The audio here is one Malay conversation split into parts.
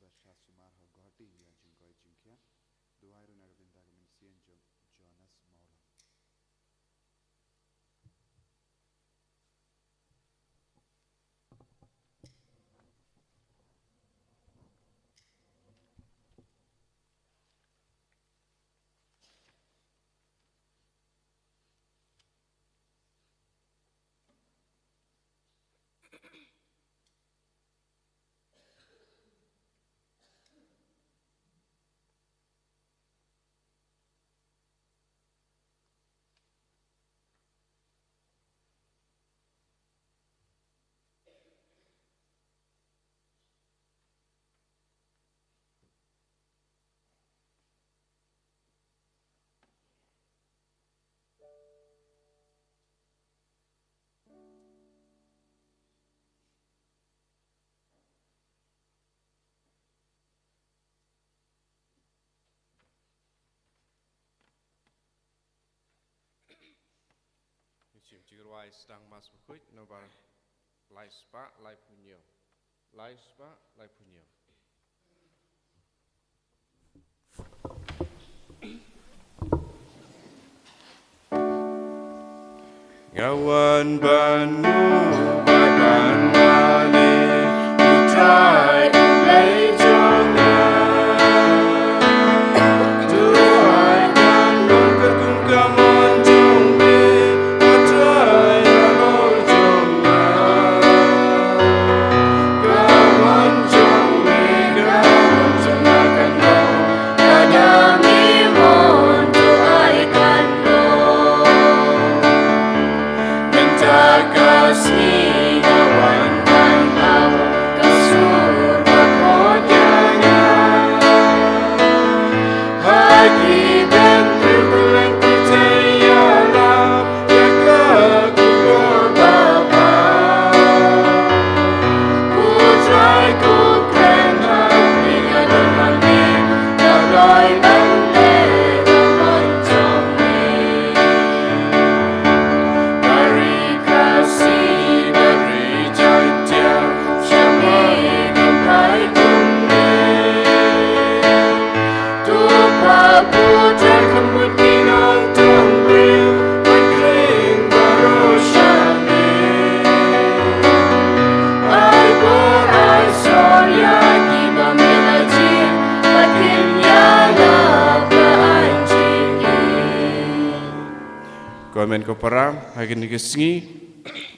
Sasha Sumar Hagoti ya Jingkoi Jingkia Duairu Nagabinda Gaminsian Jonas Maula. Chim chigruai sedang mas berkuit nobar lai spa lai punyo lai spa lai punyo Gawan banu bagan mani utrai lei jonga Tuai kan nongker kumkamon jongbe utrai amol jonga Gawan jongbe gawan jonga kano Kadami mon tuai kano Kasih kawan pandau kasur berkodanya Hagi dan berbulan percayalah Jaga kubur bapa Putrai ku keren hati ada mandi Dagai bante kawan jomni Dari kasih dari jantia Syami dukai kumne Tupa putra kembut minang tambril Berkering baru syami Ai borai sorya kiba melajim Makin yana beranjingi Government ko para hakin digesengi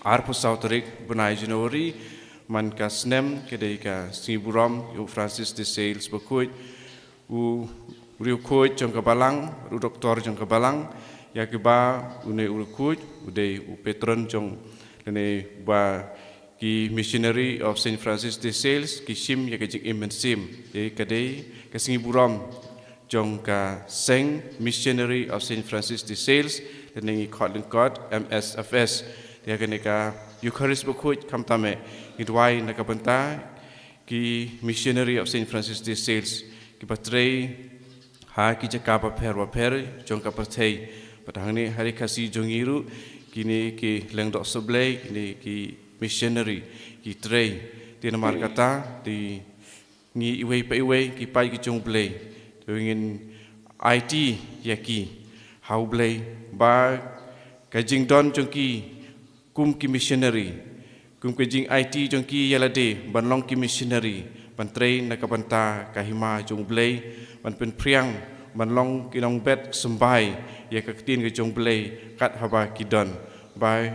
arpo sauterik benai Januari man ka snem kedai ka Singiburam u Francis de Sales berkuit u riu kuit jong kebalang u doktor jong kebalang ya keba une u kuit ude u patron jong lene ba ki missionary of Saint Francis de Sales ki sim ya kejik imen sim de kedai ka Singiburam jong ka seng missionary of Saint Francis de Sales lene Scotland God MSFS dia kene ka Eucharist berkuit kam tame idwai nakabenta ki missionary of Saint Francis de Sales ki patrei ha ki jakapa per jong ka patrei patang ni hari kasih jongiru kini ki lengdok seblei kini ki missionary ki trei di namar kata di ni iwei pa iwei ki pai ki jong blei ingin IT yaki hau blei ba kajing don jongki kum ki missionary kum kajing IT jongki yalade banlong ki missionary ban train nakabanta kahima jong blei ban pen priang banlong kinong bet sembai ya kaktin ke jong blei kat haba kidon ba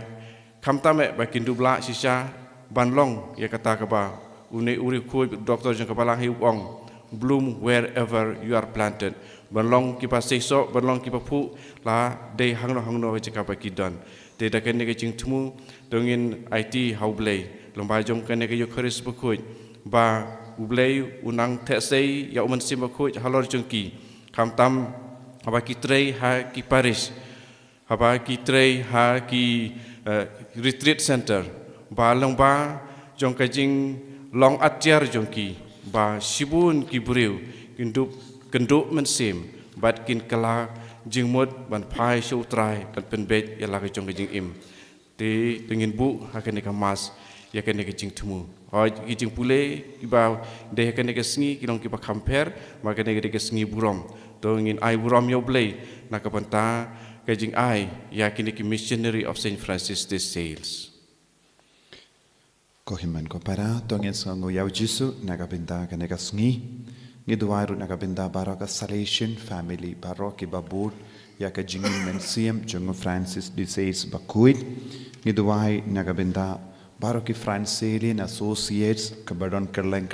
kamtame ba kindubla sisa banlong ya kata kaba une uri khoi doktor jong kepala hiuong bloom wherever you are planted banlong kipa seso banlong kipa pu la de hangno jika pakidon de da kene ke jingtmu dongin IT haublei lomba jong kene ke Eucharist bakut ba ublei unang tesei ya uman sim bakut halor jongki kamtam haba kitrei ha ki parish haba kitrei ha ki retreat center ba lomba jong kajing long atyar jongki ba sibun ki buriu kenduk mensim bat kin kala jingmut ban pai show try ban penbet ya la jong jing im ti dengin bu hakene kamas ya kan ke jing tumu oi ki jing pule iba de kan ke sngi kilong ki ba compare ma kan ke sngi burom to ngin ai burom yo blei na ka panta ke jing ai ya kini ki missionary of Saint Francis de Sales ko himan ko para to ngin sango yau jisu na ka pinta kan ke sngi ngiduai ru na ka pinta baraka Salesian family baroki babur ya ka jingin mensiam jungo Francis de Sales bakuit ngiduai na ka pinta baroki Francilian Associates ka badon kerleng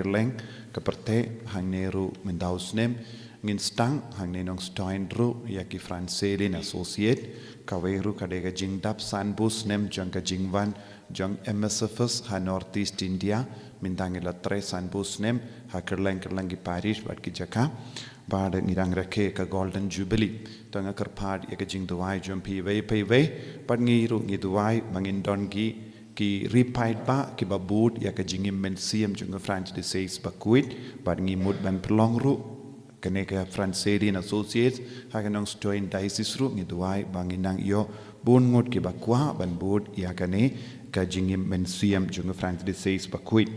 ka perte hangneru mendausnem ngin stang hangne nong Steinru ya ki Francilian Associate ka weru ka dega jingdap sanbus nem jang ka jingwan jang MSFS ha Northeast India mindangila tre sanbus nem ha kerleng ki parish bat ki jaka bad ngirang rake ka Golden Jubilee tanga karpad ya ka jingduai jumpi wei pat ngiru ngiduai mangin dongi ki repaid ba ki babut ya ka jingim mensiam junga Francis de Sales bakuit bad ngimut ban pelongru kene ka Francilian Associates ha kanong stoin diocese ru ngiduai banginang yo bun ngut ki bakwa ban bud ya kane ka jingim mensiam junga Francis de Sales bakuit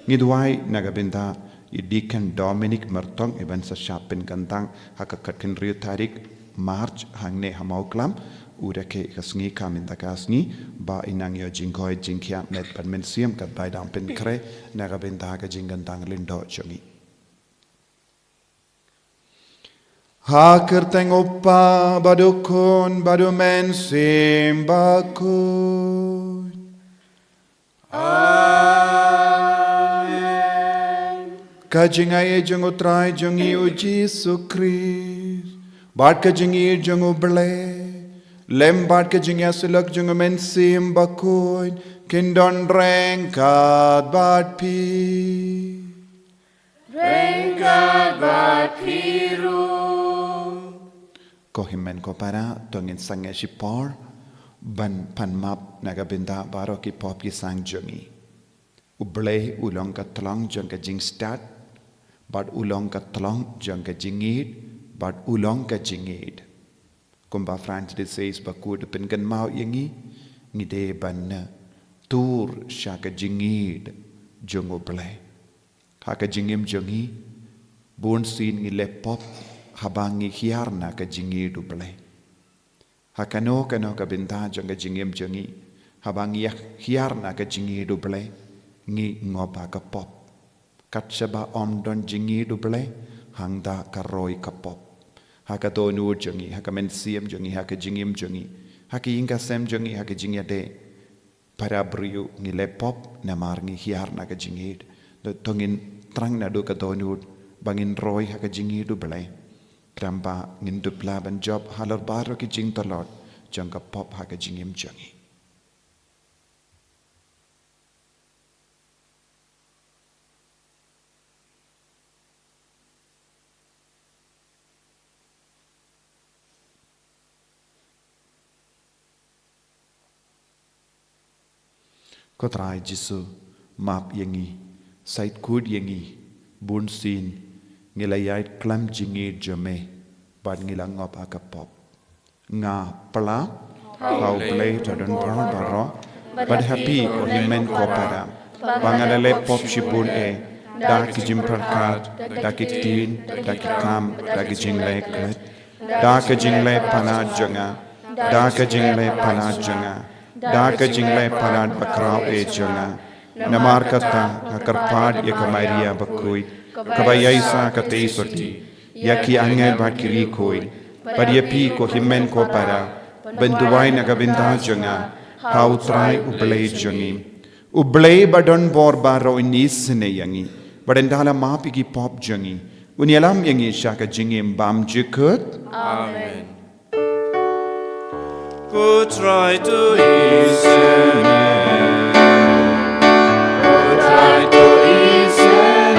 ngiduai nagabenta Deacon Dominic Mertong iban sa Shapin Kantang hakakat rio tarik March hangne hamauklam urake kasngi kamin takasngi ba inang yo jingkoi jingkia met pan mensiam kat bai dang pen kre nagabenta ka jingkantang lindo chongi Hakerteng opa badukun badu mensim bakut Kajingai jungu trai jungi uji sukris Bad kajingi jungu ble Lem bad kajingi asulak jungu mensim bakuin Kindon rengkat bad pi Rengkat bad piru Kohimen ko para tongin sange sipor Ban panmap nagabinda baro ki pop ki sang jungi Uble ulong ka tlang jang ka jing stat Bad ulong ka tlang jang ka jingid Bad ulong ka jingid Kumba Francis de Sales bakud pengen mau yangi Ngide ban tur sya ka jingid jang uble Haka jingim jangi Bun sin ngi lepop Habangi hiarna ka jingid uble Hakano kano ka binta jang ka jingim jangi Habangi hiarna ka jingid uble Ngi ngoba ka pop Kat seba omdon jingi duble hangda karoi ka pop Haka donu jangi haka mensiam jangi haka jingim jangi Haka inga sem jangi haka jingi de Para briu ngi le pop namar ngi hiar na ka jingi Tongin trang na do ka donu bangin roi haka jingi duble Kramba ngin dupla ban job halar baro ki jing talot jang ka pop haka jingim jangi Kotrai Jisu map yangi sait kud yangi bun sin ngilayait klam jingi jome bad ngilang ngop akapop nga pala how play tadon par baro bad happy ko himen ko para bangalale pop shipun dak jimparkat dak tin dak kam dak jingle klet dak jingle pana janga dak jingle pana janga Daka jingle panad bakrao janga namar kata karpad ya kamaria bakui kabayaisa kate sorti yaki angel bakiri koi padia pi ko himen ko para benduai nagabinda janga how try ublay jangi ublay badon bor baro inis ne yangi badendala mapi ki pop jangi unyalam yangi shaka jingim bam jikut Amen Who try to listen Who try to listen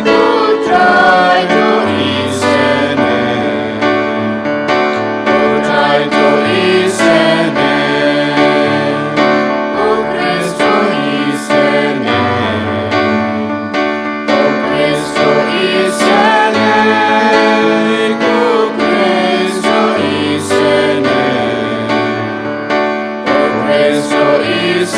Who try to listen Who try to listen Oh Cristo listen Oh Cristo listen Oh Cristo listen Cristo is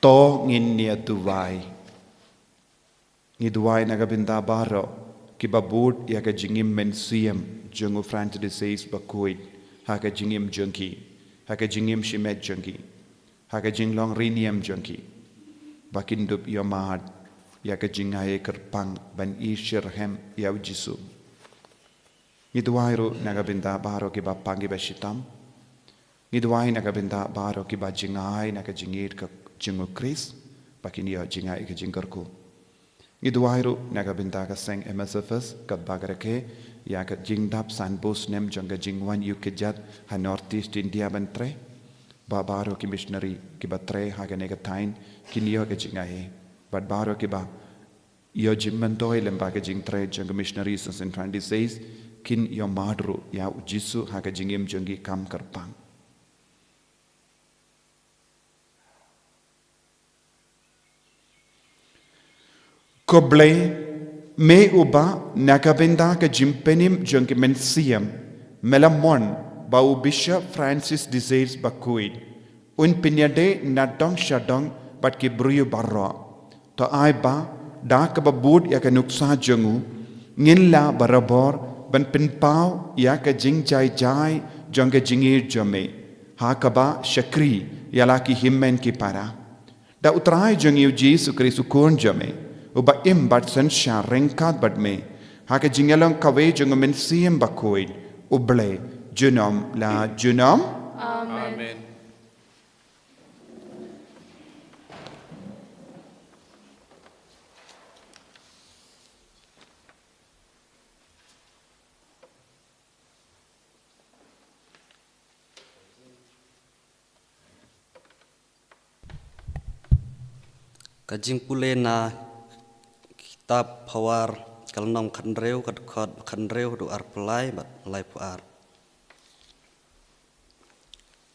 to ngin nia duwai ngi duwai nagabinda baro ki babud ya ka jingim mensiam jungu Francis de Sales bakuid ha ka jingim junki ha ka jingim shimet junki ha ka jinglong riniam junki bakindup yomad ya ka jingai kerpang ban ishirhem ya jisu ngi duwai ro nagabinda baro ki bapang ki bashitam ngi duwai nagabinda baro ki ba jingai naga jingir ka jingu Chris bakin ya jingai ka jingkarku Iduairu nagabinda ka seng MSFS kat bagarake ya ka jingdap sanbos nem jangga jingwan yu kejat ha Northeast India bantre babaro ki missionary ki batre ha ka nega tain kinio ka jingai but baro ki ba yo jimmantoi lemba ka jingtre jangga missionary since in 26 kin yo madru ya jisu ha ka jingim jangi kam karpang Koble me uba nakabenda ka jimpenim jangki mensiam melamon bau Bishop Francis de Sales bakuid un pinyade natong shadong bat ki bruyu barro to ai ba da ka babud ya ka nuksa jangu ngin la barabor ban pinpau ya ka jing jai jai jangka jingir jame ha ka ba shakri ya la ki himmen ki para da utrai jangiu Jesu Kristu kun jame uba im bat sen sha rengkat bat me ha ka jingalong kawe jung men siem bakoid uble junom la junom Amen. Kajing pulena kitab pawar kalnong khandreu kadkhot khandreu du arplai bat lai puar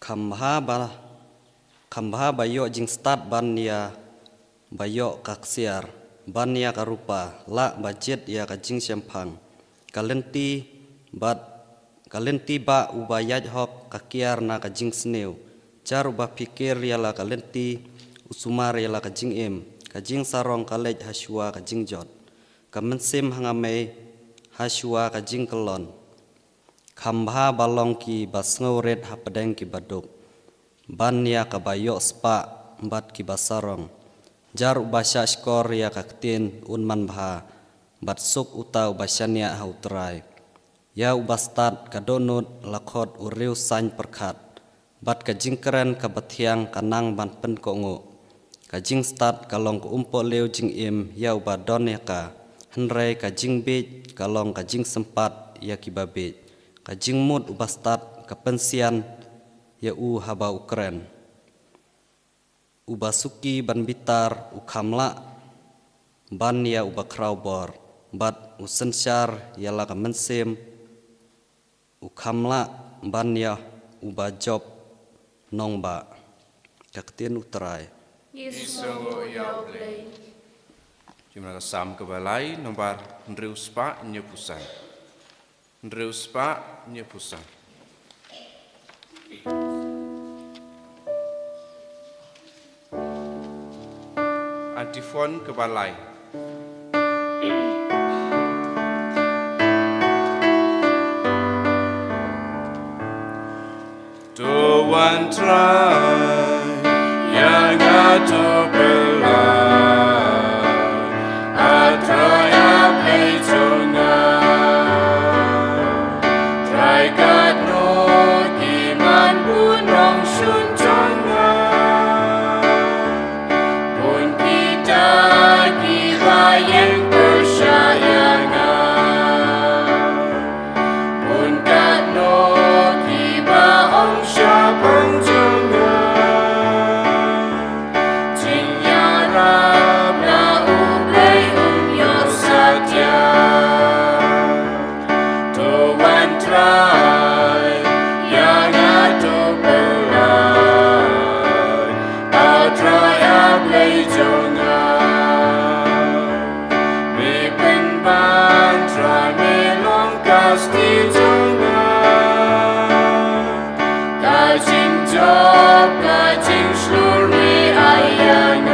khamha bayo jing start bania bayo kaksiar bania karupa la budget ya kajing sempang kalenti ba ubayat hok kakiar na kajing sneu jar uba pikir ya la kalenti usumar ya la kajing kajing sarong kalej haswa kajing jot kamensim hangame haswa kajing kelon khambha balong ki basngauret hapadeng ki baduk banya kabayo spa bat ki basarong jar ubasya skor ya kaktin unman bha bat suk utau basyania hautrai ya ubastat kadonut lakhot uriu sain perkhat bat kajing keren kabathiang kanang ban pen kongo kajing start kalong ko umpo leu jing ya uba don ya ka henrei kajing bej kalong kajing sempat ya kibabej kajing mut uba start kapensian ya haba ukren uba suki ban bitar ukhamla ban ya uba kraubor bat usensyar ya la kamensem ukhamla ban ya uba job nongba kaktin utrai Isungo yauble. Jumlah kesam kebalai nomor Ndreuspa nyepusan. Ndreuspa nyepusan. Antifon kebalai. To one try. Yang atau belah Atraya pejona Trai kat no Kiman bunong suncana Pun kita Kibayang persyayangan Pun kat no Kiba ong syabang jangan Kajing job, kajing slurri ayang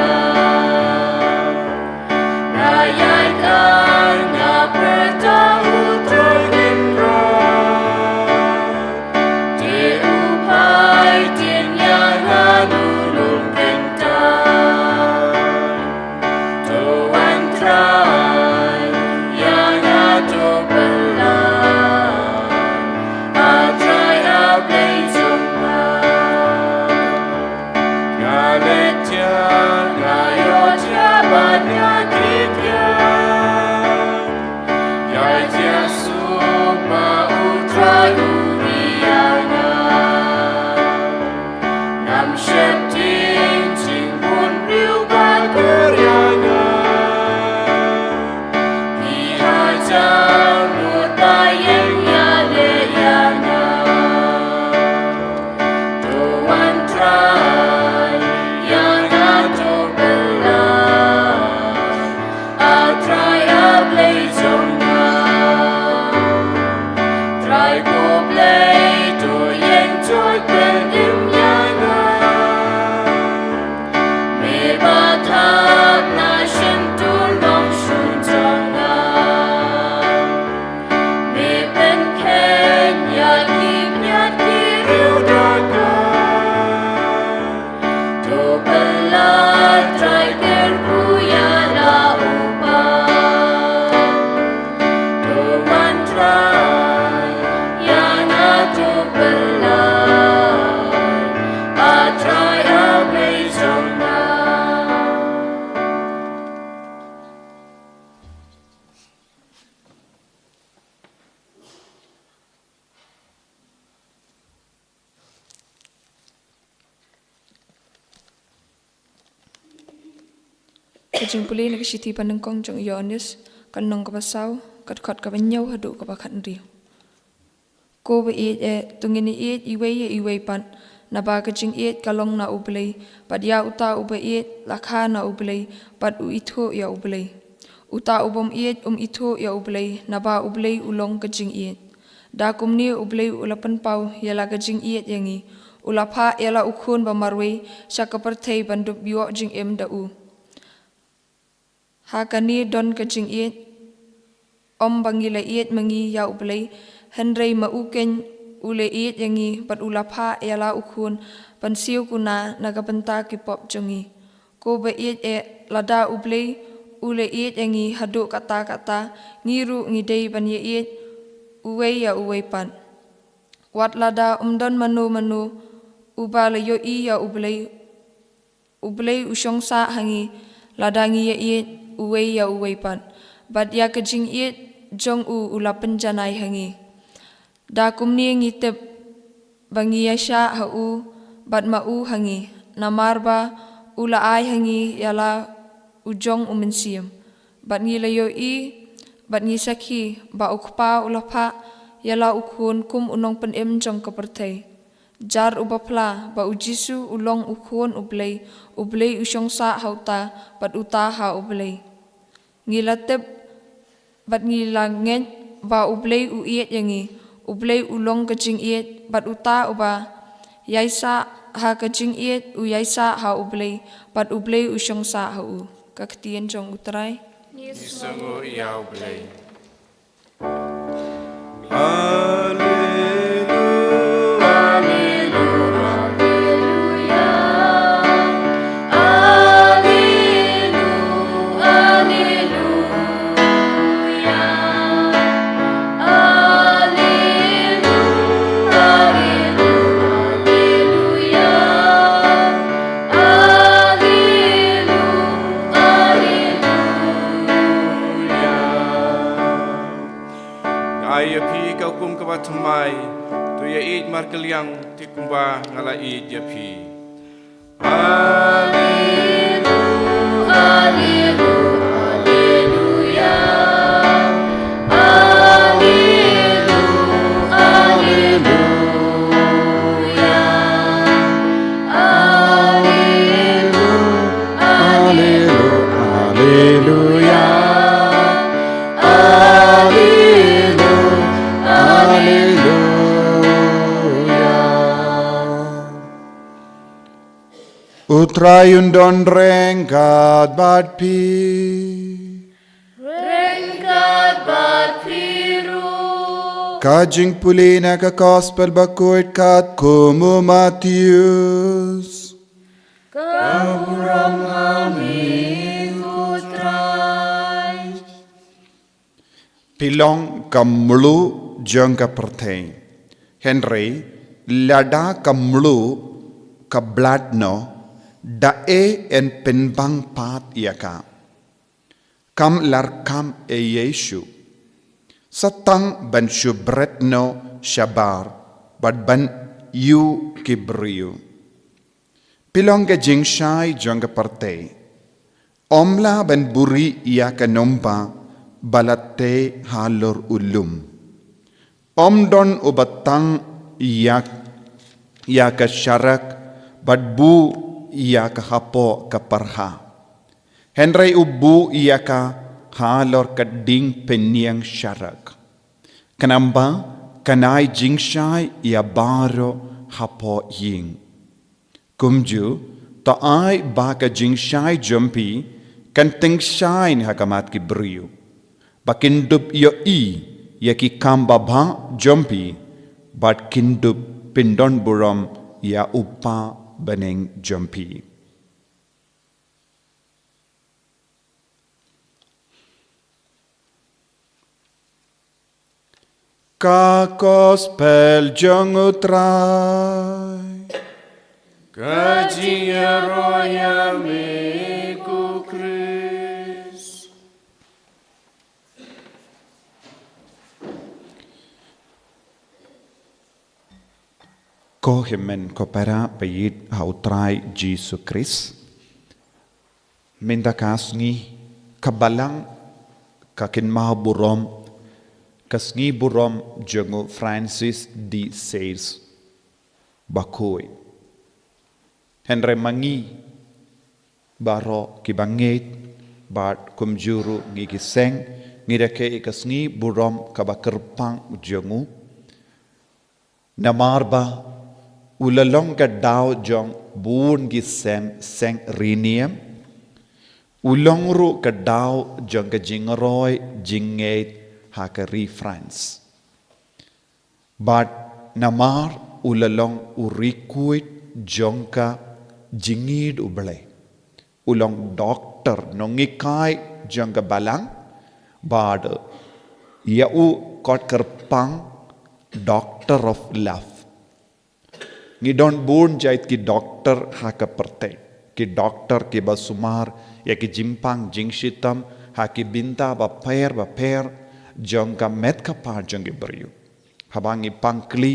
Kajing puli nak siti panengkong jong Yohanes kanong kapasau kat kot kapanyau hadu kapakat nri. Ko be tungini iwe pan na ba kajing kalong na ublay pad ya uta ube lakha na ublay pad u itho ya ublay. Uta ubom itho ya ublay na ba ublay ulong kajing Da kumni ublay ulapan pau yala kajing yangi. Ulapa yala ukhun ba marwe syaka pertay bandup biwa jing da u. Hakani don kajing om bangila mangi ya ublay henrei mauken ule yangi pat ulapa yala ukhun pansiu kuna nagabenta kipop jongi. Ko ba lada ublay ule yangi hadu kata ngiru ngidei ban uwe ya uwe pan. Wat lada umdon manu ubala yo ya ublay usyong sa hangi lada ngi uwe ya uwe pan. Bad ya kajing jong ulapan janay hangi. Da kumni ngitip bangi ya sya bad mau hangi. Namarba ula ay hangi yala ujong umensiam. Bad ngi layo bad ngi sakhi ba ukpa ulapa yala ukhun kum unong penem jong kapertay. Jar ubapla ba ujisu ulong ukhun ublay usyong sa hauta bad uta ha ublay. Ngilatip bad ngilangen ba ublay yangi ublay ulong kajing bad uta uba yaisa ha kajing yaisa ha ublay bad ublay usyong sa ha u. Kaktian jong utray. Isango ya ublay. Tumai tu ya markeliang tikumba ngala ya pi. Utrayun don rengkat bad pi. Rengkat bad piru. Kajing pulina ka gospel bakuit kat kumu Matius. Kaburam kami utray. Pilong kamlu jong ka pertay. Henry lada kamlu ka blood no. Dae en penbang pat yaka. Kam larkam Yesu. Satang ban syubret no syabar. Bad ban yu kibriu. Pilong ka jingsyay jong ka partay. Omla ban buri yaka nomba. Balate halor ulum. Omdon ubatang yaka syarak. Bad bu ia ka hapo ka parha. Henry ubu ia ka halor ka ding penyang syarak. Kenamba kanai jingsyay ia baro hapo ying. Kumju taai ba ka jingsyay jumpi kan tengsyay ni hakamat ki briu. Bakindup yo ya ki kamba ba jumpi bat kindup pindon buram ya upa beneng jumpi. Ka gospel jong utray. Kajing roya meku Kris. Ko himen ko para payit hautray Jesus Christ. minta kasngi kabalang kakin maha burom kasngi burom jongo Francis D. Sales bakoi Henry mangi baro kibangit bat kumjuru ngigiseng ngidake kasngi burom kabakerpang jongo namarba ulalong ka daw jong buon gisem seng rinium ulongru ka daw jong ka jingroy jinget hakari France but namar ulalong urikuit jong ka jingid uble ulong doktor nongikai jong ka balang bad yau kot kerpang doctor of love ngidon bun jait ki doctor haka perte ki doctor ki basumar ya ki jimpang jingshitam haki binta ba per jongka met ka par jongi beriu habangi pangkli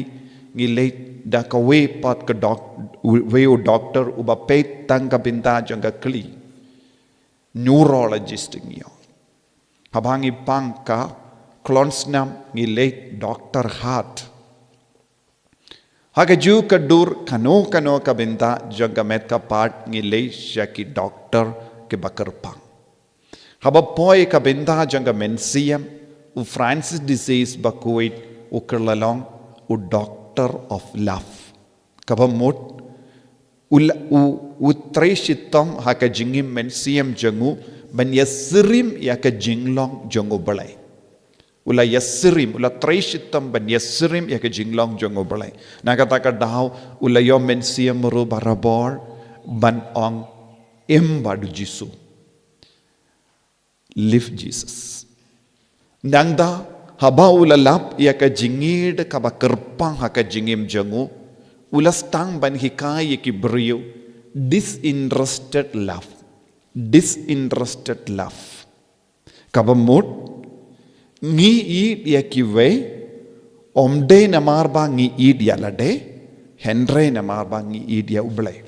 ngileit da ka we pat ka doctor uba pet tang ka binta jongka kli neurologist ngiyo habangi pangka klonsnam ngileit doctor heart Haka ju kadur kano ka binta jangka met ka part ngilei syaki doctor ke bakerpang. Haba poi ka binta jangka mensiam u Francis disease bakuit u kerlalong u doctor of love. Kaba mut u treshitom haka jingim mensiam jangu ban yasirim ya ka jinglong jangu balai. Ula yasirim, ula treshitam ban yasirim ya ke jinglong jongo balai. Nakataka daw ula yo mensiam meru barabor ban ong imbadu Jisu. Live Jesus. Nangda haba ula lap ya ke jingid kaba kerpang haka jingim jongo ula stang ban hikai ya ki beriu disinterested love. Disinterested love. Kaba mut ngi id ya kiwe omde na marba ngi id ya lade Henry na marba ngi id ya uble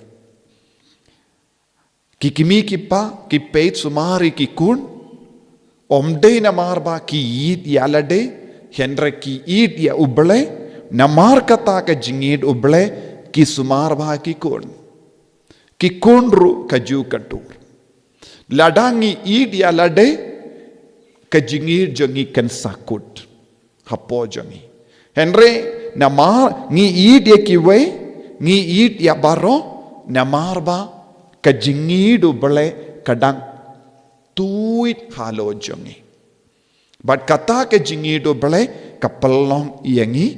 kikimi kipa kipet sumari kikun omde na marba ki id ya lade Henry ki id ya uble na mar kata ka jingid uble ki sumar ba kikun ru kaju katur ladangi id ya lade kajingir jangi kan sakut hapo jangi Henry namar ngi id ya kiwe ngi id ya baro namar ba kajingir do bale kadang tuit halo jangi but kata kajingir do bale kapalong yangi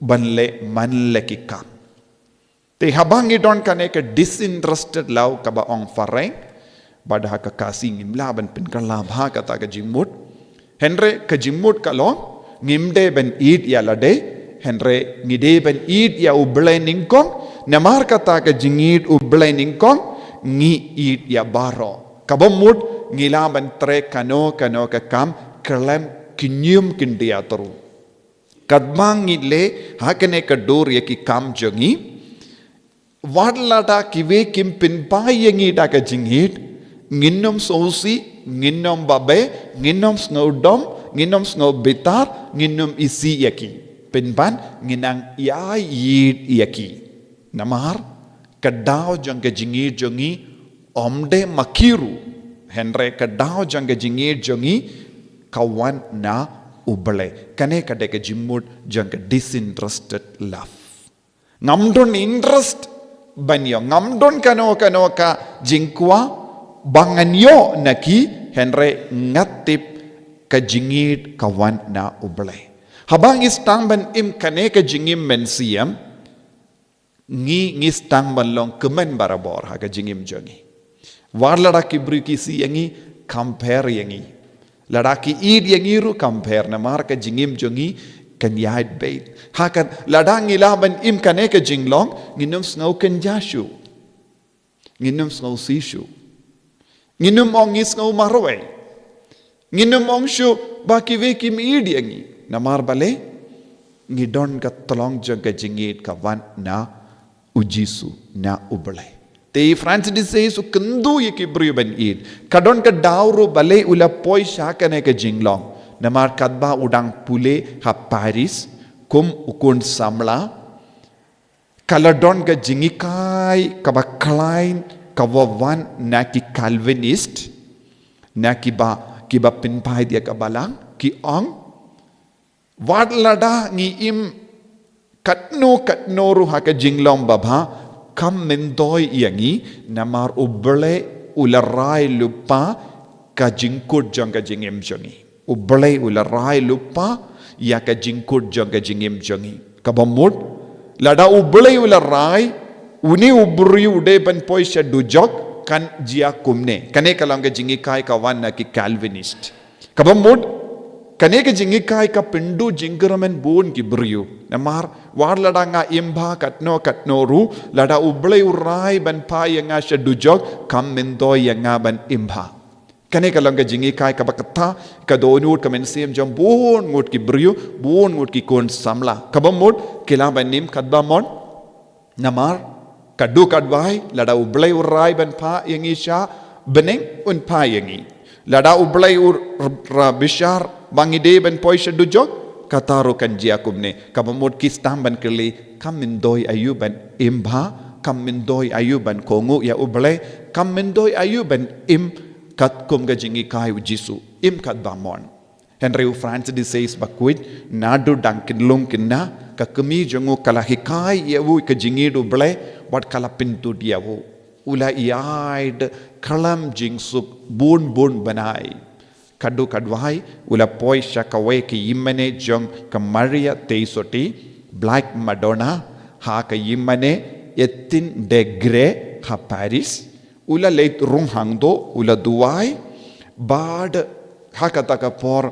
banle manle ki kam te habangi don kane ka disinterested love kaba ong fareng badha ka kasing imlaban pin kan labha kata ka jingmut Henry kajimut kalong ngimde ben id ya lade Henry ngide ben id ya uble ningkong namar kata ka jingid uble ningkong ngi id ya baro kabamut ngilaban tre kano ka kam kelem kinyum kindia toru kadmang ngile hakene kadur ya ki kam jongi wadlada kiwe kim pin payengi da ka jingid nginom sosi nginom babe, nginom snowdom, nginom snow bitar, nginom isi yaki. Pinpan nginang iay yid yaki. Namar kadaw jang kajingir jongi omde makiru. Henry kadaw jang kajingir jongi kawan na ubale. Kane kade kajimud jang disinterested love. Ngamdon interest banyo. Ngamdon kano ka jingkwa banganyo naki Henry ngatip kajingid kawan na ublay. Habang istang ban im kane kajingim mensiam ngi ngistang ban long kemen barabor ha kajingim jongi. War ladaki brikisi yangi compare yangi. Ladaki id yangi ru compare na mar kajingim jongi kan yait bait. Hakan ladang ilaban im kane kajinglong nginum snow kan jashu. Nginum snow sishu. Nginum ong ngis ngau marwe. Nginum ong shu baki veki miidi yangi. Namar bale ngidon ka tolong jaga jingit ka wan na ujisu na ubale. Te Francis di say su kendu ye ki brio ban id. Kadon ka dauro bale ula poi syakane ke jinglong. Namar kadba udang pule ha Paris kum ukun samla. Kaladon ka jingikai kaba klein kawawan na ki Calvinist na kiba pinpai dia kabalang ki ong wad lada ngi im katno ru ha ka jinglong babha kam mendoi yangi namar uble ularai lupa ka jingkut jong ka jingim jongi uble ularai lupa ya ka jingkut jong ka jingim jongi kabamut lada uble ularai uni ubri ude ban poi shadu jok kan jia kumne kane kalang ka jingi kai ka wan na ki Calvinist kabamut kane ka jingi kai ka pindu jinggramen bon ki briu namar war lada nga imba katno ru lada uble urai ban pa yanga shadu jok kam mendo yanga ban imba kane kalang ka jingi kai ka bakata ka donut ka mensim jom bon ngut ki briu bon ngut ki kon samla kabamut kila ban nim kadbamon namar kadu kadwai lada ublay urai ban pa yangi sha beneng un pa yangi lada ublay bishar bangide ban poi shadu jok kataru kan jiakumne kabamut kistam ban kili kamindoi ayu ban imba kamindoi ayu ban kongu ya ublay kamindoi ayu ban im kat kum ga jingi kai jisu im kat bamon Henry Francis di says bakuit nadu dangkin lungkin na ka kemi jongu kala hikai yewu ka jingi du ble wat kala pintu diawu ula iaid kalam jingsuk bun banai kadu kadwai ula poi shakawe ki yimane jong ka Maria Teisoti Black Madonna ha ka yimane etin degre ha Paris ula leit rung hangdo ula duai bad ha kataka por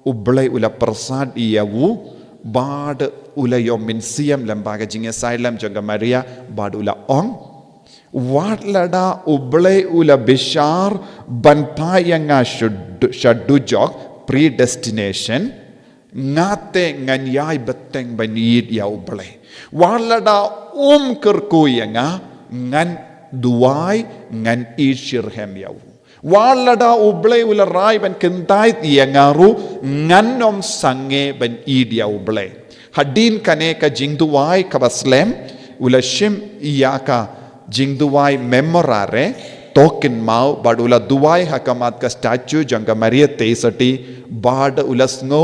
ublay ula persad iyawu bad ula yomin siam lambaga jinge asylum janga Maria bad ula ong wat lada ublay ula bishar banpa yanga shadu jok predestination ngate nganyai beteng banid ya ublay wat lada kerku yanga ngan duai ngan ishirhem yawu walada ublay ula rai ban kentait yangaru nganom sange ban idia ublay hadin kane ka jingduwai kabaslem ula shim iyaka jingduwai memorare token mau badula duwai hakamat ka statue janga Maria Teisati bad ula sngo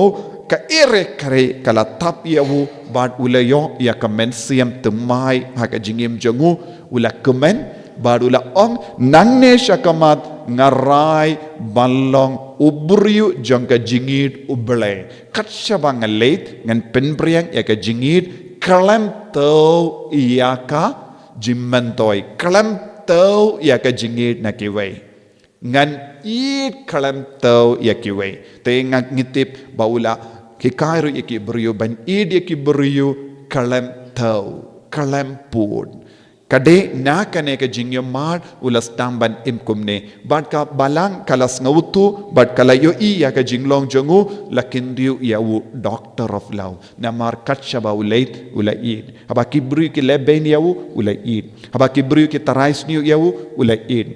ka ere kare kala tap yawu bad ula yo ya mensiam temai haka jingim jangu ula kemen badula ong nangne shakamat ngarai balong ubriu jangka jingid ublay katsya bangalit ngan penbriang yaka jingid kalam tau iyaka jimmantoy kalam tau yaka jingid nakiway ngan id kalam tau yakiway te ngitip baula kikairu yaki briu ban id yaki briu kalam tau kalam pud kade na kane ka jingyo mar ulas tamban imkumne bad ka balang kalas ngautu bad kala yo I ya ka jinglong jongu lakindiu ya u doctor of love namar katshaba ulait ulaid haba kibru ki leben ya u ulaid haba kibru ki tarais niu ya u ulaid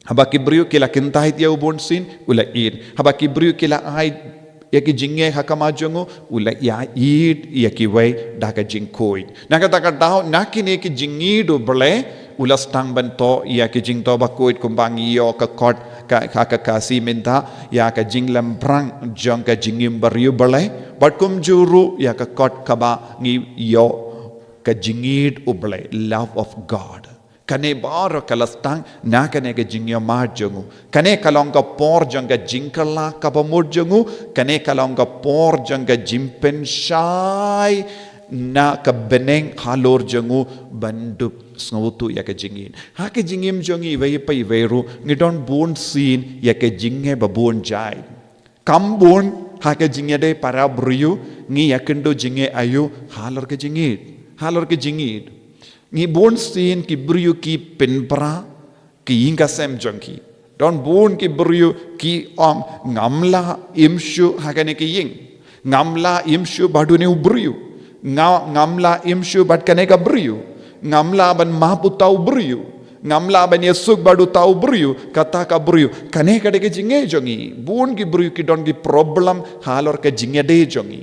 haba kibru ki lakintait ya u bonsin ulaid haba kibru ki la ai yaki jingye hakama jongo ula ya id yaki way daga jingkoi naga daga dao nakine ki jingi do ble ula stang banto yaki jingto bakoit kumbang yo ka kot ka kasi minta ya ka jinglam brang jong ka jingim bariu ble but kum juru ya ka kot kaba ngi yo ka jingid uble love of God kane baro kalastang na kane ga jingyo mar jongu kane kalonga por jonga jinkala kabamur jongu kane kalonga por jonga jimpen shai na kabeneng halor jongu bandu snautu ya ka jingin ha ka jingim jongi vai pai veru ngidon bon sin ya ka jinghe babon jai kambon ha ka jingye de para briu ngi yakendo jinghe ayu halor ka jingit ngi bon sin ki briu ki penpra ki inga sem jonki don bon ki briu ki om ngamla imshu hagane ki ying ngamla imshu badune ubriu ngamla imshu badkane ka briu ngamla ban mahputau briu ngamla ban yesuk badu tau bruyu kata ka bruyu kane kade ke jinge jongi bun ki bruyu ki don ki problem halor ke jinge de jongi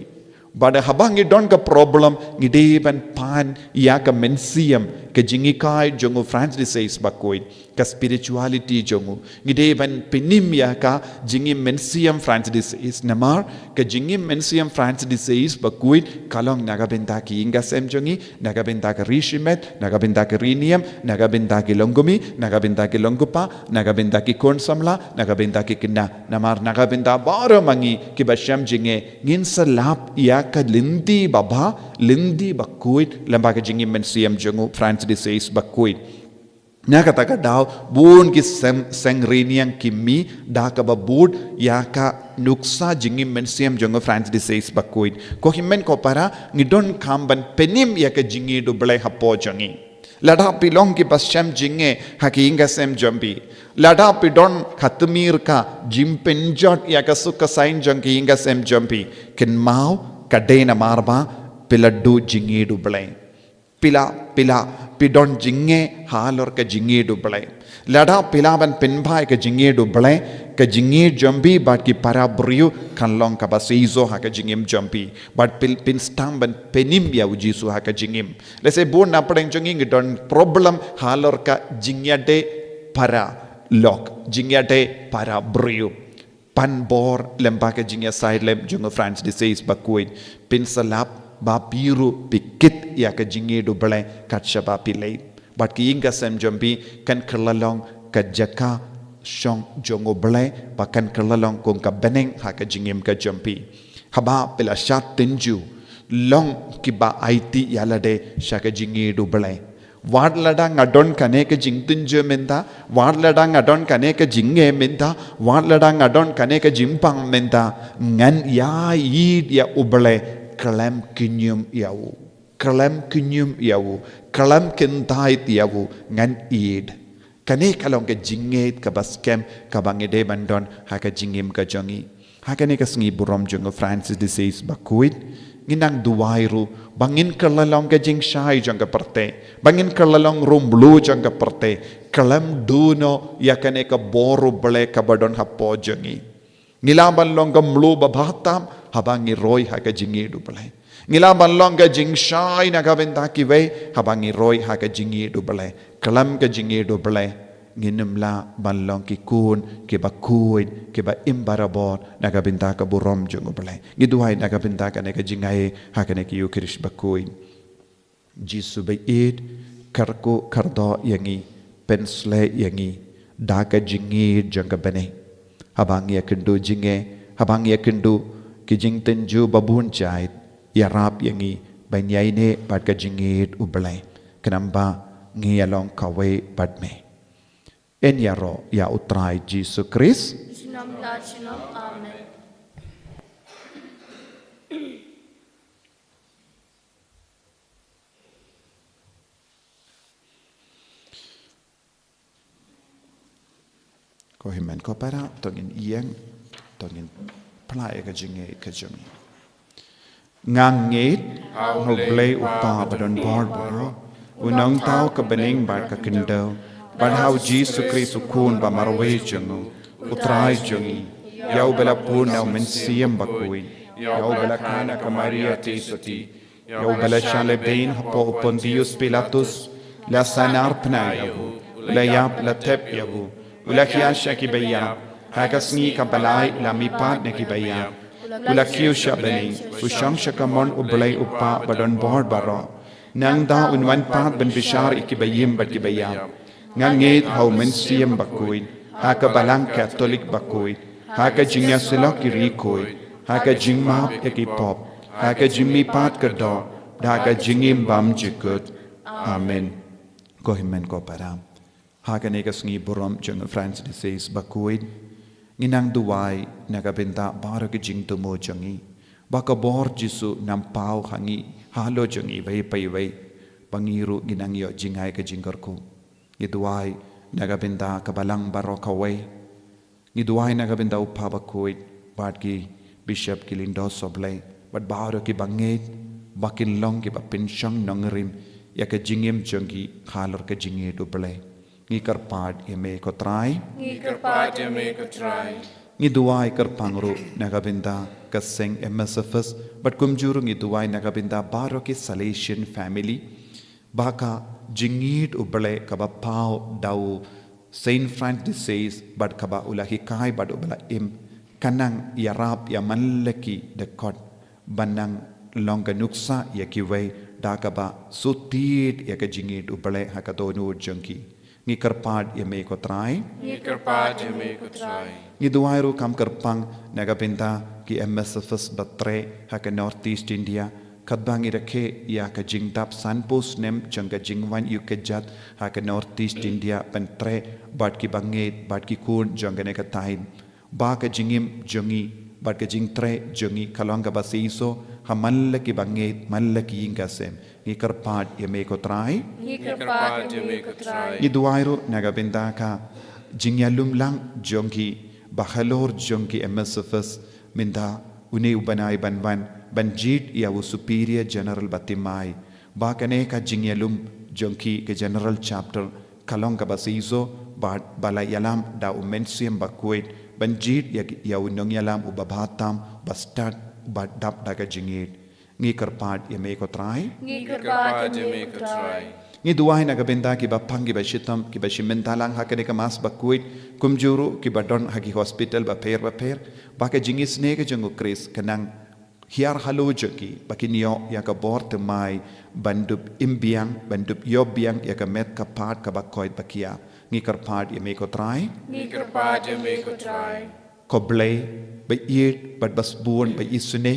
bada habang i don ka problem ngide ban pan ya ka mensiam ke jingi kai jongo Francis says bakoi ka spirituality jongo ngide ban penim ya ka jingi mensiam Francis is namar ka jingi mensiam Francis says bakoi kalong naga benta ki inga sem jongi naga benta ka rishimet naga benta ka riniam naga benta ki longumi naga benta ki longupa naga benta ki konsamla naga benta ki kinna namar naga benta baro mangi ki basham jinge ngin salap ya ka lindi baba lindi bakuit lembaga jingi mensiam jongo Francis says bakuit na kata daw bun ki sengriniang kimi da ka babud ya ka nuksa jingi mensiam jongo Francis says bakuit ko himmen ko para ngidon kamban penim ya ka jingi do blai hapo jongi lada pilong ki pasyam jinge hakinga sem jombi lada pidon khatmir ka jimpenjot ya ka sukka sain jongi inga sem jombi ken mau kadena marba piladdu jingi do blai pila pidon jinge halor ka jinge do blai lada pilaban penbhai ka jinge do blai ka jinge jombi bat ki para briu kanlong ka basizo ha ka jingim jombi bat pin stamban penim ya ujisu ha ka jingim let's say bon napadeng jonging don problem halor ka jingyade para lock jingyade para briu pan bor lemba ka jingya side lem jongo France disease bakuin pin salap ba biru pikit ya ka jinge do blai katcha ba pilai bat ki inga sem jombi kan kerlalong ka jaka shong jongo blai ba kan kerlalong kong ka beneng ha ka jingim ka jombi haba pela shat tenju long ki ba IT yalade shaka jinge do blai wad ladang adon kane ka jingtin je menta wad ladang adon kane ka jinge menta wad ladang adon kane ka jimpang menta ngan ya yid ya ublai kalam kinyum yawu kalam kentait yawu ngan id kane kalong ke jinget ka baskem ka bangede bandon ha ka jingim ka jongi ha kane ka sngi burom jongo Francis disease bakuit nginang duwairu bangin kalalong ka jing shai jonga parte bangin kalalong rumblu jonga parte kalam duno ya kane ka boru ble ka badon ha po jongi ngilaban long ka mlu babatam habangi roy ha ka jingi du balai ngilaban long ka jing shai na ka benta ki ve habangi roy ha ka jingi du balai kalam ka jingi du balai nginumla ban long ki kun ke ba kuin ke ba imbarabor na ka benta ka burom jongo balai ngiduai na ka benta ka ne ka jingai ha ka ne ki yukrish ba kuin jisu be id karko kardo yangi pensle yangi da ka jingi jonga bene habangi akendu jinge habangi akendu kijing tenju babun jait ya rap yangi banyai ne pat ka jingit ublai kenamba ngi along kawe padme en yaro ya utrai Jesus Christ Sinam Sinam Amen. ko himen ko para tongin ieng tongin plai ka jinge ka jongi nganget ho blai upa badon bor boro unong tau ka bening bar ka kindo bar how Jesus Christ ukun ba marwe jongo utrai jongi yau bela puna men siem bakui yau bela kana ka Maria tesoti yau bela shale bein hapo Pontius Pilatus la sanar pnayahu la yap la tep yahu ula kiasha ki bayab hagasni ka balai la mipat ne ki bayab ula kiusha bening ushang shakamon ublay upa badon bor baro nang da unwan pat ben bishar iki bayim bat ki bayab ngangit hau men siem bakuin haka balang katolik bakuin haka jingya silok ki rikoin haka jingmap eki pop haka jimmi pat kerdo haka jingim bam jikut amen ko himen ko param haka negas ngi borom jeng Francis disease bakuin nginang duwai nagabenta bara ki jing tumo jangi baka bor jisu nampau hangi halo jangi vai pai vai pangiru ginang yo jingai ka jingkar ko ngiduai nagabenta kabalang baro kawai ngiduai nagabenta upha bakuin badki bishop kilindo soblai bad bara ki banget bakin long ki bapin shang nangrim ya ka jingem jangi halor ka jinge do blai ngi karpad yame ko try Ngi kerpat yame ko try. ngi duai karpangru nagabinda kaseng MSFS but kumjuru ngi duai nagabinda baro ki Salesian family baka jingit ubale kaba pau dau Saint Francis says but kaba ulahi kai but ubala im kanang yarap ya manleki dekot banang longa nuksa ya kiwei dakaba sutit ya ka jingit ubale hakadonu jangki ngi karpad ya me ko try Ngi kerpat yame ko try. ngi duairu kam karpang nagabinda ki MSFS batre haka Northeast India kadbangi rakhe ya ka jingdap sanpos nem janga jingwan yu kejat haka Northeast India pentre bat ki banget bat ki kun janga ne ka tain ba ka jingim jongi bat ka jingtre jongi kalanga basiso hamalla ki banget malla ki ingasem ngi karpat ya me ko try Ngi kerpat yame ko try. ngi duairu nagabinda ka jingyalum lang jongi bahalor jongi MSFS minda une ubanai banwan banjit ya superior general batimai ba kane ka jingyalum jongi ke general chapter kalong ka basizo ba bala yalam da umensiam bakwet banjit ya unong yalam ubabatam bastat ba dap da ka jingit ngi karpat ya me ko try Ngi kerpat yame ko try. ngi duai nagabinda ki bapang ki bashitam ki bashimentalang hakane ka mas bakuit kumjuru ki badon hagi hospital ba per ba ka jingis ne ka jangu kris kanang hiar halo joki bakinyo ya ka bort mai bandup imbiang bandup yobiang ya ka met ka pat ka bakoit bakia ngi karpat ya me ko try Ngi kerpat yame ko try. ko blay ba yet bad basbun ba isune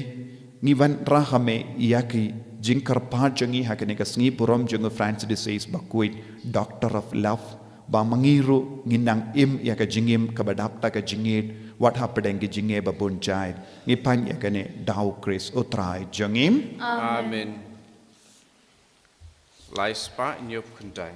ngi van rahame yaki jingkar pajangi hakane ka sngi purom jungo Francis disease bakuit doctor of love ba mangiru nginang im ya ka jingim ka badapta ka jingit what happened ki jinge ba bunjai ngi pan ya kane dau Chris utrai jangim Amen. Lai spa nyop kuntai.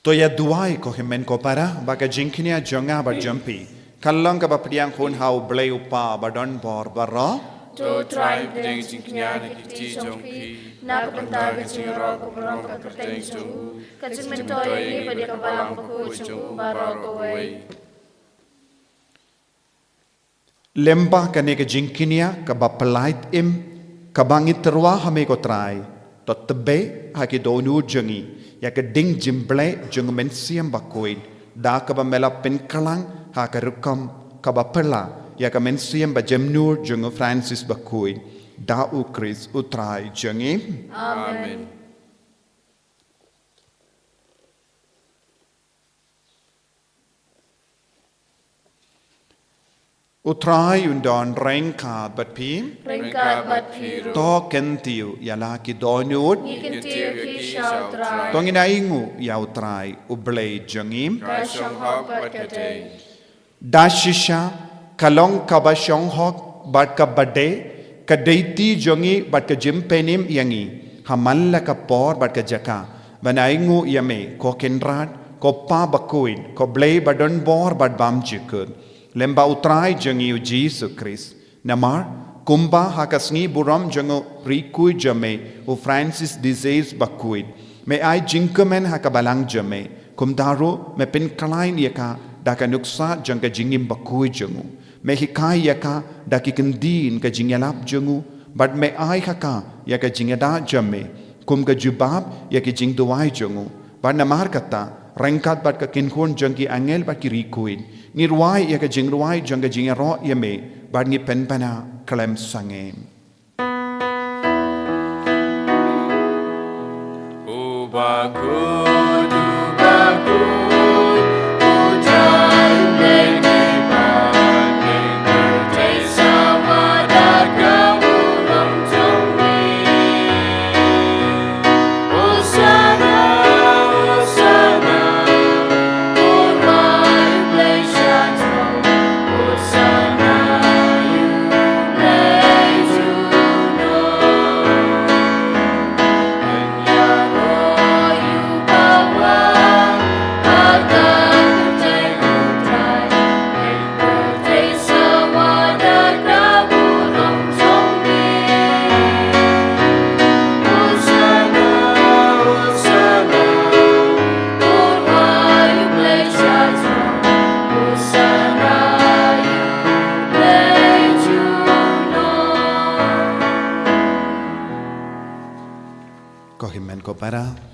to ya duai ko himen ko para ba ka jingkinia jonga ba jampi kallang ka ba priang khun hau blay upa ba don bor barra To try pedeng jingknya ki ti jongki. Na kapenta ka jingro ko prong ka kerteng jongu. Ka jingmentoy ni pada kabalang ko jongu baro ko wei. lemba kane ka jingkinia ka ba pelait im ka bangit terwa hame ko trai to tebe ha ki donu jongi ya ka ding jimble jong men siam ba koin da ka ba mela pen kalang ha ka rukam ka ba pela ya ka men siam ba jemnur jong Francis ba koin da u Chris utrai jongi Amen. utrai undon rengka bat pi Ringkat bat piru. to kentiu ya la ki donut Ikan tiu ki shao try. to ngina ingu ya utrai ublei jongi Ka shong hok bat kadeng. Dashisha kalong kaba shonghok bat ka bade Kadaiti jongi bat ke jempenim yangi. Hamalla ka por bat ke jaka. Banaingu yame ko kenrat ko pa bakuin ko blay badon bor bat bam jikun. Lemba utrai jongi u Jesus Christ. Namar kumba hakasngi buram jongo rikui jame u Francis disease bakuin. Me ai jinkamen hakabalang jame. Kumdaru me pen kalain yaka daka nuksa jangka jingim bakui jongu. Me hikai yaka daki kendin ka jingyalap jongu. But me ai haka yaka jingyada jame. Kum ka jubab yaki jingduai jongu. But namar kata rengkat bat ka kinhun jangki angel bat ki rikuin. Nirwai yaka jingruai jangka jingyaro yame. But ni penpana kalem sangem. Ubakud, ubakud.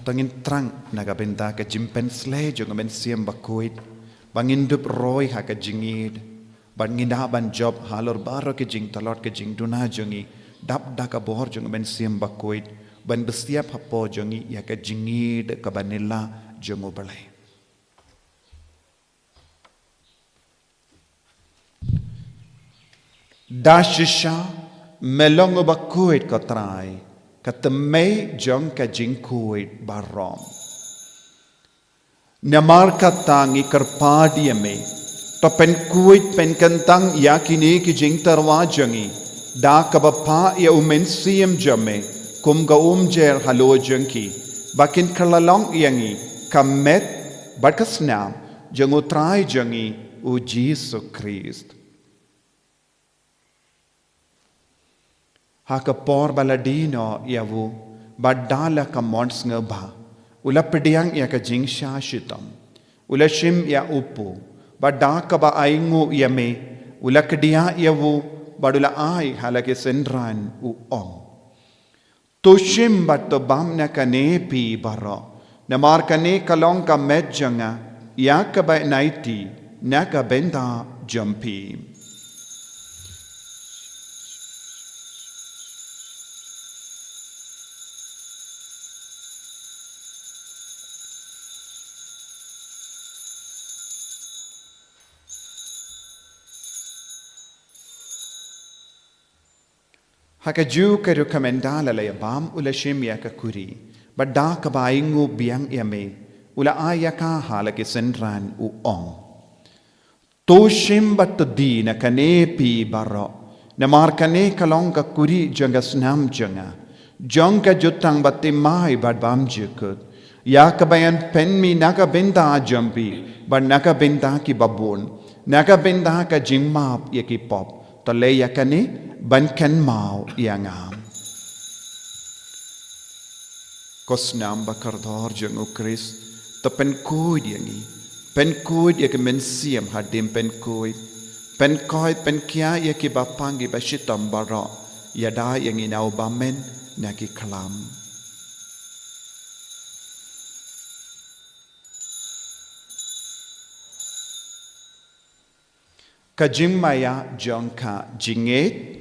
Tangin trang nagabenta ka jimpen sle jong men siam bakuit bangin dup roy ha ka jingid bangin da ban job halor baro ke jing talot ke jing duna jongi dap da ka bor jong men siam bakuit ban bestiap hapo jongi ya ka jingid ka banilla jongo balai dashisha melong bakuit ka trai katemei jong ka jingkuit barom. Namar katangi kerpadiame, to pen kuit pen kentang yakini ki jing tarwajangi, da kabapa ya umen siem jame, kum ga jer halo jengki, bakin kerlalong yangi, kamet barkasnam, jeng utrai jangi u Jesus Christ. Haka por baladino yavu badala ka mons ngaba ula pediang ya ka jingsha shitam ula shim ya upu badaka ba aingu yame ula kedia yavu badula ai halake sendran u om to shim bat to bam na ka nepi baro namar ka ne kalong ka medjanga ya ka ba naiti na ka benda jampi Haka ju ka rekomendala la bam ula shimya ka kuri badda ka baingu biang yame ula aya ka halake sendran u ong to shim bat di na kane pi baro na mar kane kalong ka kuri janga snam janga janga jutang batte mai bad bam jukut ya ka bayan pen mi naga benda jampi bad naga benda ki babun naga benda ka jimmap ye ki pop to le ya kane ban kan mau yang am kosnam bakar dhor jeng u Christ to pen kuid yangi pen kuid ya ke men siam hadim pen kuid pen koi pen kia ya ki bapangi bashitam baro ya da yangi nau bamen na ki klam kajing maya jongka jinget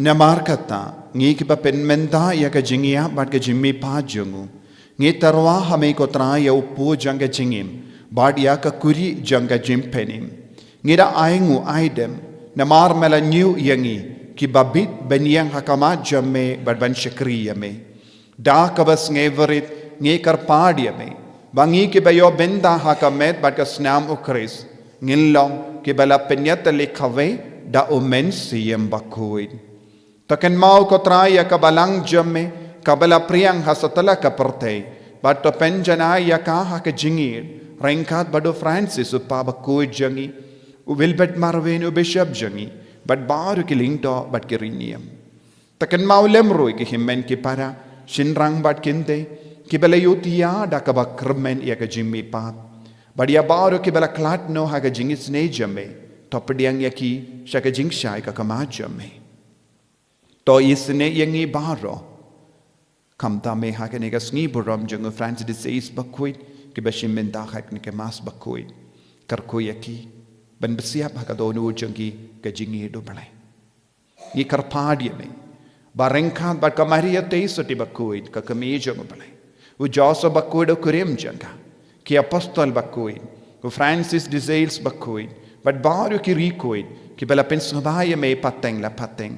namar kata ngi ki ba pen menta ya ka jingia bat ka jimmi pa jungu ngi tarwa hame ko tra ya upu janga jingim bat ya ka kuri janga jimpenim ngi da aingu aidem namar mela new yangi ki babit benyang hakama jamme bat ban shakriya me da ka bas ngeverit ngi kar padia me bangi ki bayo benda hakamet bat ka snam ukris ngilong ki bala penyat le khave da omen siyem bakuid taken mau ko traya ka balang jamme ka bala priang hasatala ka pertei bat to penjana ya ka ha ka jingir rengkat bado Francis upa bakuid jangi u wilbet marwen u bishop jangi bat baru ki lingto bat ki riniam taken mau lemroi ki himmen ki para shinrang bat kinte ki bala yutia da ka bakrmen ya ka jimmi pat badia baru ki bala klat no ha ka jingis ne jamme topdiang ya ki shaka jingshai ka kama jamme to isne yangi baro kamta me ha ka ne ka sngi buram jang Francis disease bakuit ki bashim men da hak ne ke mas bakuit kar ko yaki ban besiap ha ka donu jangi ka jingi do balai ni kar padi me barengkan bat ka maria te soti bakuit ka kami jang balai u joso bakuit o kurim janga ki apostol bakuit u Francis disease bakuit bat baru ki rikuit ki bala pensubaya me pateng la pateng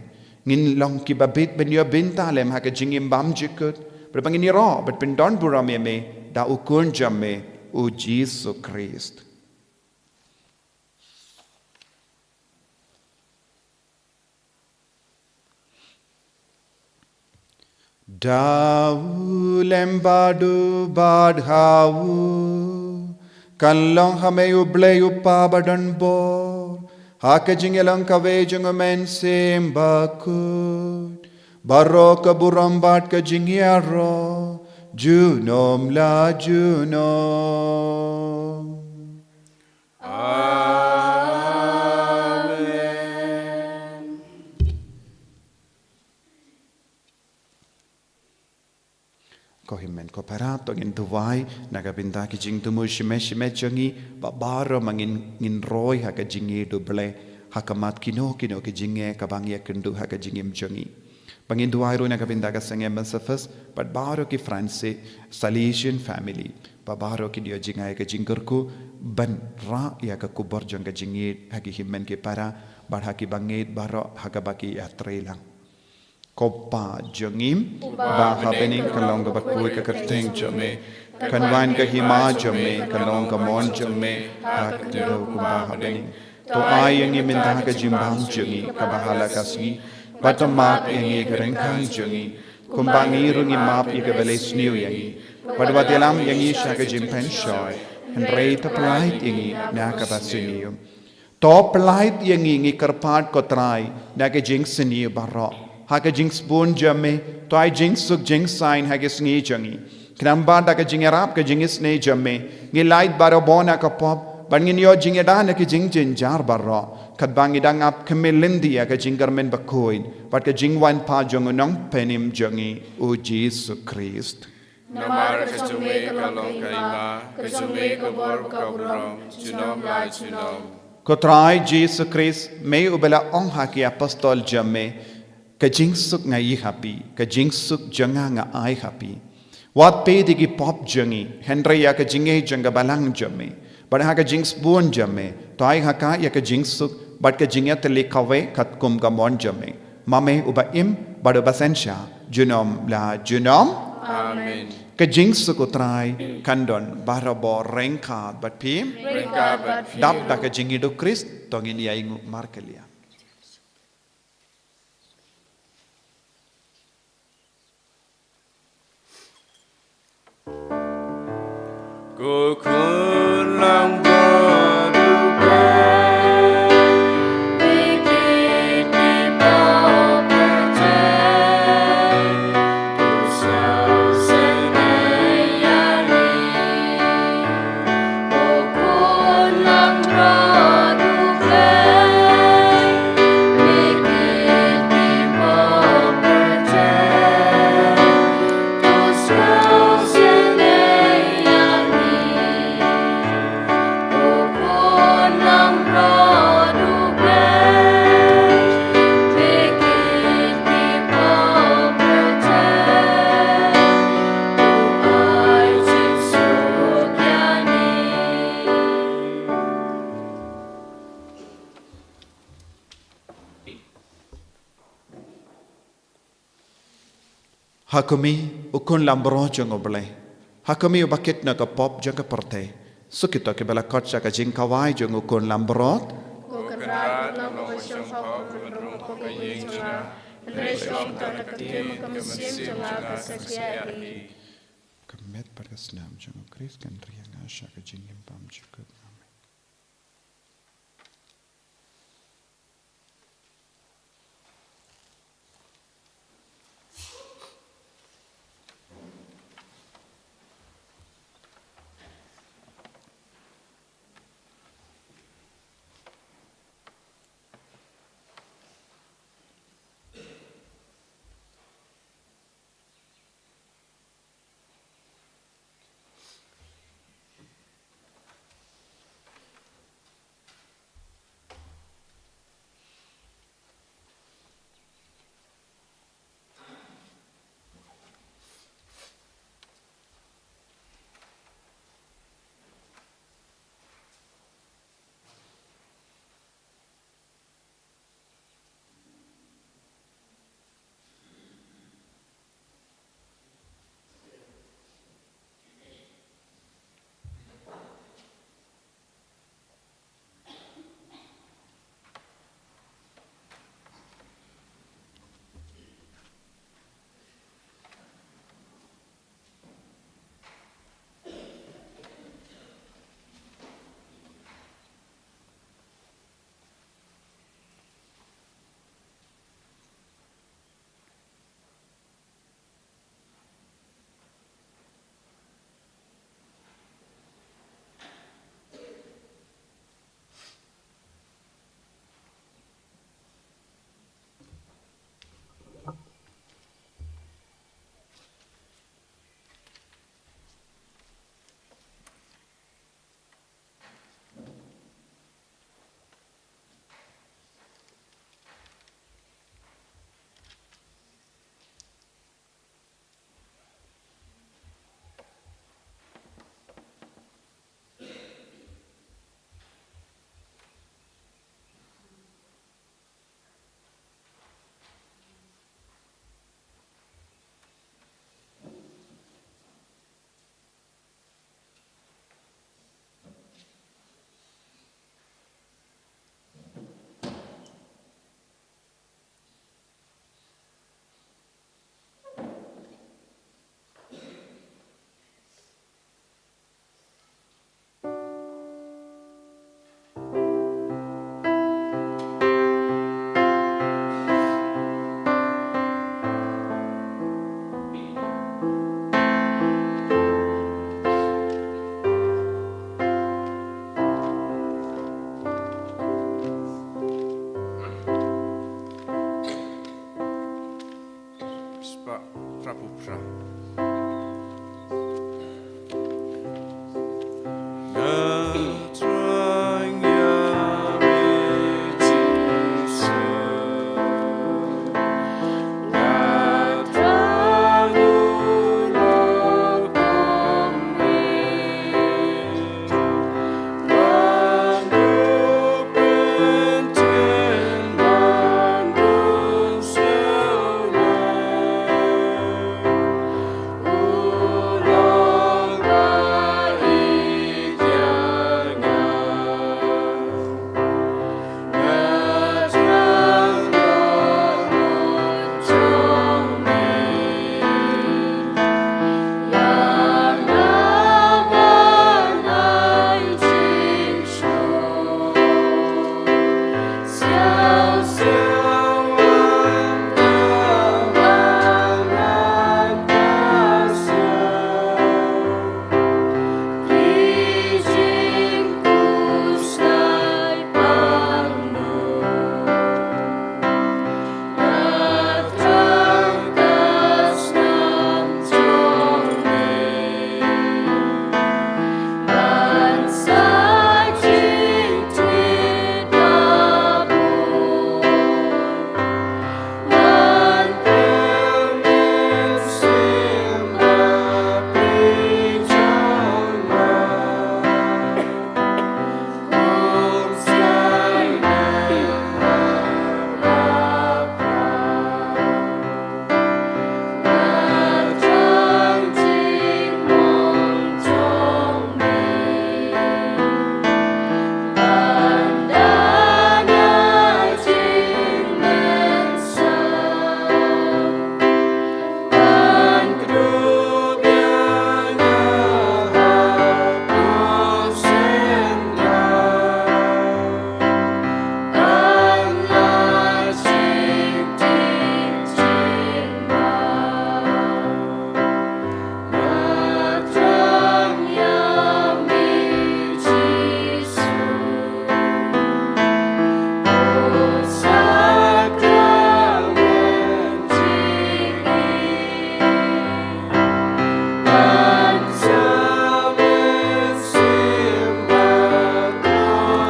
ngin long ki babit ben yo binta lem ha ka jingim bam jikut berbangin ni ro bet pendon buram me da ukun jamme o Jesus Christ Dau lembadu badhau Kalong hame uble upa badan bor Hake jingelang kawe jungamen sembakut Barok burambat ka jingiaro Junom la junom ko himmen ko parato ngin tuwai nagabinda ki jing tumu shime jangi babaro mangin ngin roy ha ka jingi doble hakamat kino ki jinge ka bangya kendu ha ka jingim jangi bangin tuwai ro nagabinda ka sange masafas but baro ki France Salesian family babaro ki dio jingai ka jinggerku ban ra ya ka kubor janga jingi ha ki himmen ki para bar ha ki bangit baro ha ka baki yatrelang Kopa jangim ba happening kalong ka bakui ka kerteng jame kanwan ka hima jame kalong ka mon jame ha kiro kumba happening to ay yang iminta ka jimbang jangi ka bahala kasgi patama yang ikrengkang jangi kumbangi rungi map ikabeles new yangi wadwatilam yangi shaka jimpen shoy and rate applied yangi na ka basiniyo top light yangi ngikarpat ko try na ka jingsiniyo barok Haka jinx bun jamme, toy jinx suk jinx sign hagis ngi jangi. Knamba da ka jingerap ka jingis ne jamme, ngi light baro bona ka pop, ban ngi yo jingeda na ka jing jin jar barro. Kat bangi dang ap kemelindi ya ka jingarmen bakoin, bat ka jingwan pa jong nong penim jangi o Jesus Christ. Namar ka jume ka long ka ima, ka jume ka bor ka buram, junom la junom. Kotrai Jesus Christ, may ubela ong haki apostol jamme, ka jingsuk nga i happy, ka jingsuk janga nga ai happy. Wat pe digi pop jangi, Henry ya ka jinge janga balang jamme, but ha ka jings buon jamme, to ai haka ya ka jingsuk, but ka jingya tele kawe kat kum ka mon jamme. Mame uba im, but uba sensha, junom la junom. Amen. Ka jingsuk utrai, kandon, barabo, rengka, but pim, Rengka bat dap da ka jingi do Christ, tongin ya ingu markelia. Cô khôn lòng bờ đủ bay Vì kỳ đi bao bờ trái Dù sao sẽ ngày ya đi Cô khôn lòng bờ đủ bay Vì kỳ đi bao bờ trái Dù sao sẽ ngày ya đi Hakumi ukun lambro jango belai. Hakumi ubakit na ka pop jang ka parte. Sukito ke bala kotsa ka jing kawai jango ukun lambrot. Kokenrat na komasyon sa kokenrong kokayeng nga. Resong tanakatim kamasim janga kasakyari. Kemet pada senam jango kris kan riang asya ka jing impam cukup.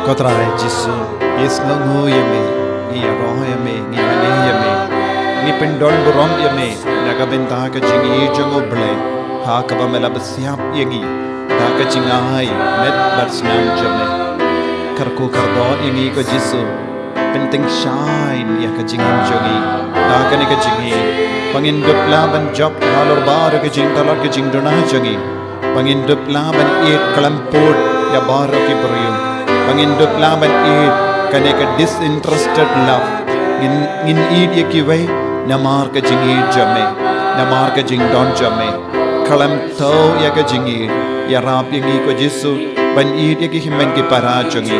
ก็ตรายจิสุยิสงงูยเมงีรอยเมงีมันยเมงีเป็นดอนบุรอมยเมนักเป็นตากจิงอีจงอุบเลหากบะเมลบสยามยงีตากจิงไอเม็ดบัดสนามจเมคารกูคารดอนยงีก็จิสุเป็นติงชายยากจิงอิมจงีตากนิกจิงอีPangin duplaban job halor baru ke jing talor ke jing dona jangi Pangin duplaban eat kalampur ya baru ke berium Pangin duplaban eat kane ke disinterested love ngin eat ye ki way namar ke jing eat jame namar ke jing don jame kalam tau ya ke jing eat ya rap ye ngi ko jisu ban eat ye ki himen ki para jangi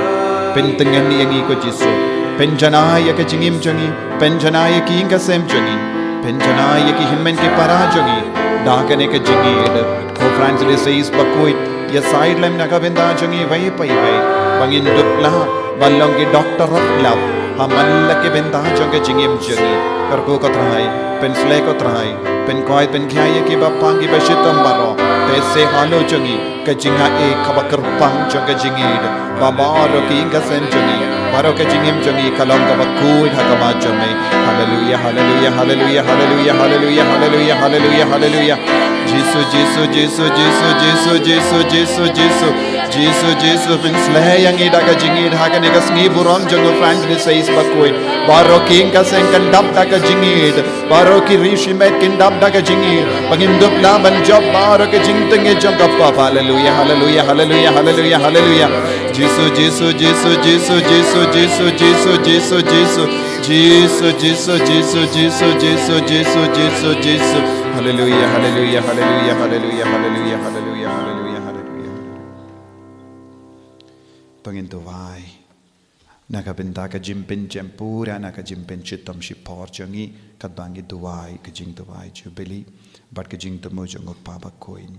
pentengan ye ngi ko jisu penjana ya ke jingim jangi penjana ye ki inga sem jangi Penjanaya ki himmen ki parajangi dakane ke jingid ko Francis says bakuit ya sideline nakabenda jangi vai pai vai bangin dupla ballong ki doctor of love hamalla ke benda jangi jingim jangi karko ko trai pen sle ko trai pen koi pen khaya ki bapangi bashitam baro tese halo jangi ke jinga e kabakar pang jangi jingid babaro ki inga sen jangi baro ke jingim jangi kalong ka bakuit hakama jangi Hallelujah, hallelujah, hallelujah, hallelujah, hallelujah, hallelujah, hallelujah, hallelujah. Jesus, Jesus, Jesus, Jesus, Jesus, Jesus, Jesus, Jesus, Jesus, Jesus, bin slayang idaga jingid haga negas ni buram jango Francis says bakuit. Baro king ka sen kan dab daga jingid. Baro ki rishi met kin dab daga jingid. Pagim dupla ban job baro ke jingteng e jangka pa. Hallelujah, hallelujah, hallelujah, hallelujah, hallelujah. Jesus, Jesus, Jesus, Jesus, Jesus, Jesus, Jesus, Jesus, Jesus. Jesus, Jesus, Jesus, Jesus, Jesus, Jesus, Jesus, Jesus. Hallelujah, hallelujah, hallelujah, hallelujah, hallelujah, hallelujah, hallelujah, hallelujah. Pangin tuwai. Nakabenta ka jimpin jempura, nakajimpin chitom shipor jangi, kadbangi tuwai, kajing tuwai jubilee, but kajing tumo jang paba coin.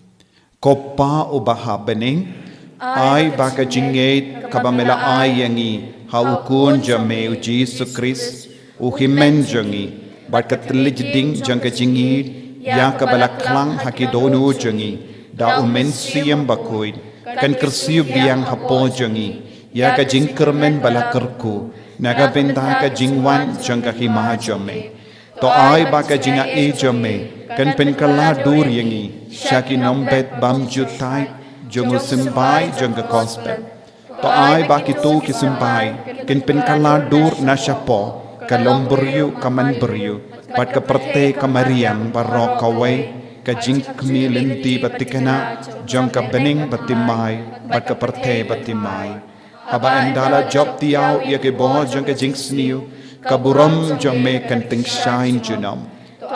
Kopa ubaha bening, ay baka jingate kabamela ay yangi. Haukun jame Jesus Christ uhimen jangi bat katlig ding jangka jingid ya kabala klang hakidonu jangi da umen siyam bakoid kan kersiu biang hapo jangi ya ka jingkermen bala kerku naga benta ka jingwan jangka hima jame to ai baka jinga e jame kan pen kala dur yangi shaki nombet bam jutai jongu simbai jangka gospel to ai baki tu kisimpai kin pen kala dur nashapo kalom beriu kaman beriu pat ka perte kamariang barok kawai ka jing kmilenti batikana jong ka bening batimai pat ka perte batimai aba endala job tiaw ya ke bo jong ka jing sniu ka buram jong me kan ting shine junam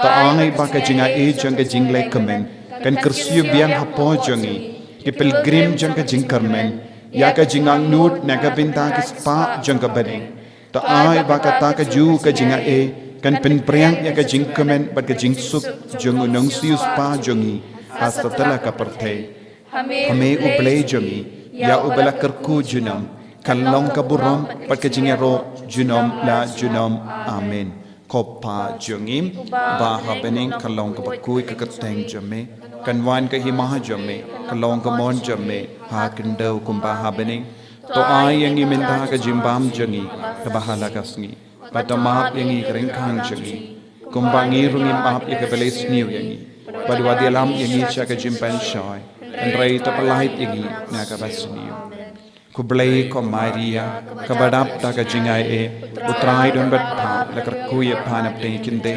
to ai baka jinga e jong ka jing le kamen kan kersiu biang hapo jongi ki pilgrim jong ka jing karmen ya ka jingang nut naga binta ki spa jangka bening to ai baka ta ka ju ka jinga e kan pen priang ya ka jing kamen bat ka jing sup jung unong siu spa jongi hasta tala ka perte hame uble jongi ya ubala kerku junam kalong ka burom bat ka jingero junom la junom amen kopa jongim ba ha bening kalong ka bakui ka kateng jame kanwan ka himaha jame kalong ka mon jame ha kendau kumba ha bening to ai yang iminta ka jimbam jangi ka bahala kasngi patamap yang i kering khang jangi kumba ngi rungi map ya ka beles niu yangi padwa di alam yang i cha ka jimpan shoy and rai ta palait yangi na ka basniu ku blai ko maria ka badap ta ka jingai e utrai don bat pha la kar kuye phanap te kinde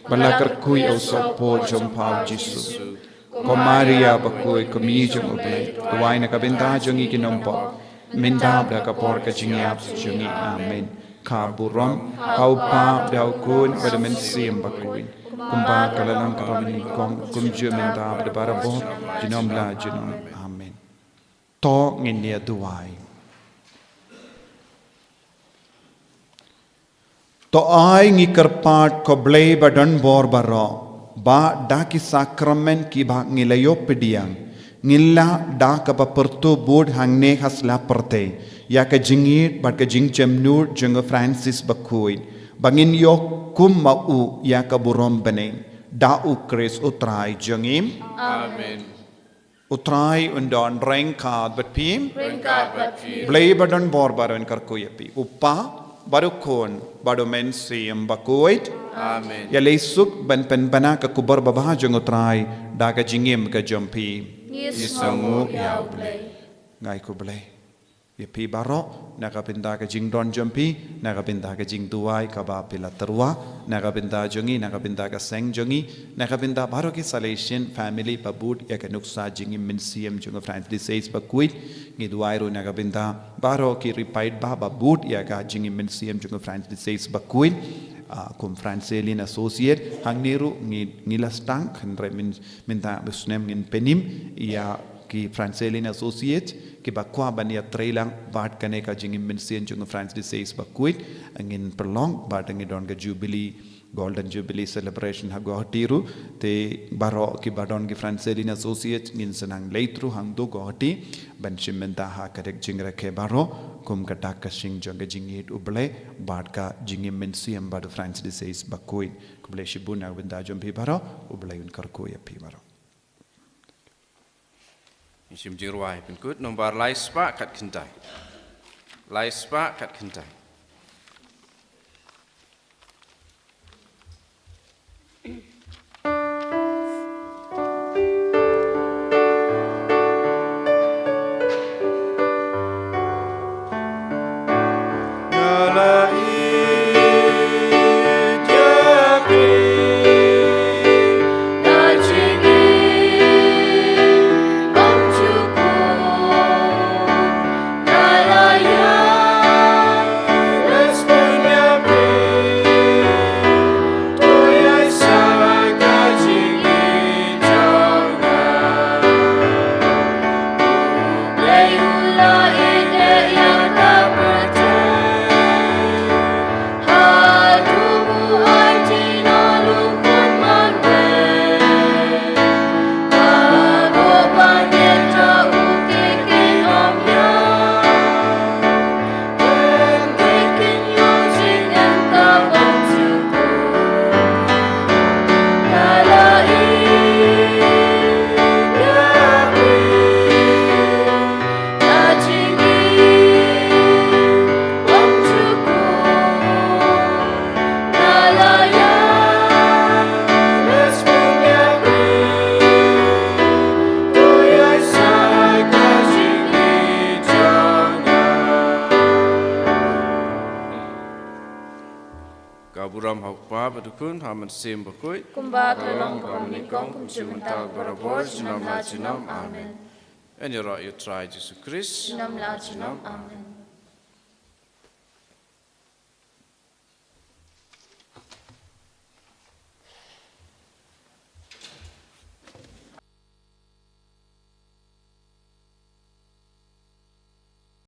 bala kar kuy o so po jom pau jisu ko maria bakoi ko mi jong oblay tuwai na kabenta jongi kinompo mendab da kapor ka jingyap jongi amen ka burom au pa da kun pada men sim bakoi kumba kalalang karamin kong kumju mendab da barabo jinom la jinom amen to nginia tuwai to ai ngi karpat ko blay badan bor baro ba da ki sakramen ki ba ngilayo pediang ngilla da ka ba pertu bod hangne hasla perte ya ka jingit ba ka jingchem nur jeng Francis bakui bangin yok kum mau ya ka burom bene da u kres utrai jengim Amen Utrai undon rengkat berpim. Ringkat bati. Blay badon bor baron karkuyapi. Upa barukon bado mensiam bakuit. Amen. Ya lesuk ban penbana ke kubar babah jong utrai daga jingim ke jompi. Yisangu yau blay. Ngai ku blay. Ya pi baro naga pinta ke jing don jompi naga pinta ke jing tuai ka ba pila terwa naga pinta jongi naga pinta ke seng jongi naga pinta baro ke salvation family pabut ya ke nuksa jingim mensiam jong Francis says bakuit ngi duai ro naga pinta baro ki repaid ba babut ya ka jingim mensiam jong Francis says bakuit kum Francelin associate hang niru ngilas tang kendre minta busnem ngin penim ya ki Francelin associate ki bakwa bania trailang bat kane ka jingim mensian jung Francis says bakuit angin perlong bat angin don ka jubilee golden jubilee celebration ha go tiru te baro ki badon ki Francelin associate ngin senang leitru hang do go ti ban chimenta ha kadek jingra ke baro kum katak ka sing jong ka jingit uble bat ka jingim mensiam bad Francis says bakuit kuble shibuna winda jom pi baro uble un karko ya pi baro Isim jirwai penkut nomor laispa kat kentai. Laispa kat kentai. Kaburam hakpa badukun haman sim bakui. Kumba tolong komunikong kumsumuntal barabor sinam la sinam. Amen. And you try Jesus Christ. Sinam la sinam. Amen.